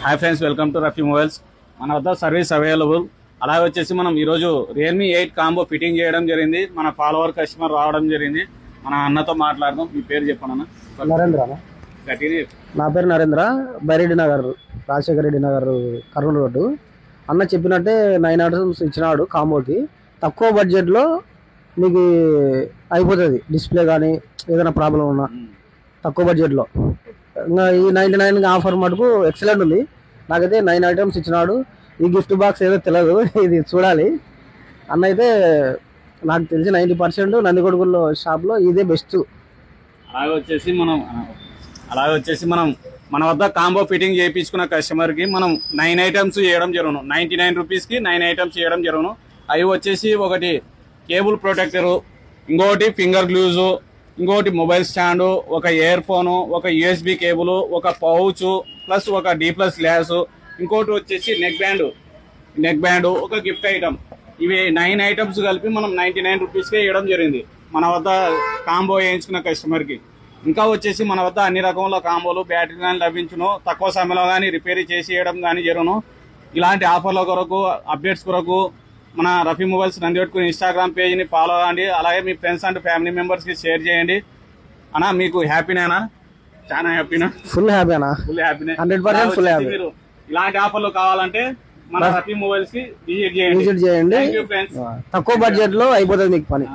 Hi friends, welcome to Rafi mobiles. మన వద్ద service available. అలాగే వచ్చేసి మనం ఈరోజు రియల్మీ 8 కాంబో ఫిట్టింగ్ చేయడం జరిగింది. మన ఫాలోవర్ కస్టమర్ రావడం జరిగింది. మన అన్నతో మాట్లాడదాం. మీ పేరు చెప్పండి. నరేంద్ర. నా పేరు నరేంద్ర, బైరెడ్డి నగర్, రాజశేఖర రెడ్డి నగర్, కర్నూలు రోడ్డు. అన్న చెప్పినట్టే 9 ఐటమ్స్ ఇచ్చినాడు కాంబోకి. తక్కువ బడ్జెట్లో మీకు అయిపోతుంది. డిస్ప్లే కానీ ఏదైనా ప్రాబ్లం ఉన్నా తక్కువ బడ్జెట్లో. ఇంకా ఈ 99 ఆఫర్ మటుకు ఎక్సలెంట్ ఉంది. నాకైతే 9 ఐటమ్స్ ఇచ్చినాడు. ఈ గిఫ్ట్ బాక్స్ ఏదో తెలియదు, ఇది చూడాలి. అన్న అయితే నాకు తెలిసి 90% నందికొడుకుల్లో షాప్లో ఇదే బెస్ట్. అలాగే వచ్చేసి మనం మన వద్ద కాంబో ఫిట్టింగ్ చేయించుకున్న కస్టమర్కి మనం 9 ఐటమ్స్ చేయడం జరుగును. 99 రూపీస్కి 9 ఐటమ్స్ చేయడం జరుగును. అవి వచ్చేసి ఒకటి కేబుల్ ప్రొటెక్టరు, ఇంకొకటి ఫింగర్ గ్లూజు, ఇంకొకటి మొబైల్ స్టాండు, ఒక ఇయర్ ఫోను, ఒక యూఎస్బి కేబుల్, ఒక పౌచ్ ప్లస్ ఒక D+ గ్లాసు, ఇంకోటి వచ్చేసి నెక్ బ్యాండ్, ఒక గిఫ్ట్ ఐటమ్. ఇవి 9 ఐటమ్స్ కలిపి మనం 99 రూపీస్కే ఇవ్వడం జరిగింది మన వద్ద కాంబో వేయించుకున్న కస్టమర్కి. ఇంకా వచ్చేసి మన వద్ద అన్ని రకముల కాంబోలు, బ్యాటరీ కానీ లభించును. తక్కువ సమయంలో కానీ రిపేర్ చేసి ఇవ్వడం కానీ జరుగును. ఇలాంటి ఆఫర్ల కొరకు, అప్డేట్స్ కొరకు మన రఫీ మొబైల్స్ నందికొట్కు ఇన్స్టాగ్రామ్ పేజ్ని ఫాలో అవ్వండి. అలాగే మీ ఫ్రెండ్స్ అండ్ ఫ్యామిలీ మెంబర్స్కి షేర్ చేయండి. అన్నా, మీకు హ్యాపీనేనా? చాలా హ్యాపీనా? ఫుల్ హ్యాపీనా? ఫుల్ హ్యాపీనే. 100% ఫుల్ హ్యాపీ. మీరు ఇలాంటి ఆఫర్లు కావాలంటే మన రఫీ మొబైల్స్ కి విజిట్ చేయండి. తక్కువ బడ్జెట్ లో అయిపోతుంది మీకు పని.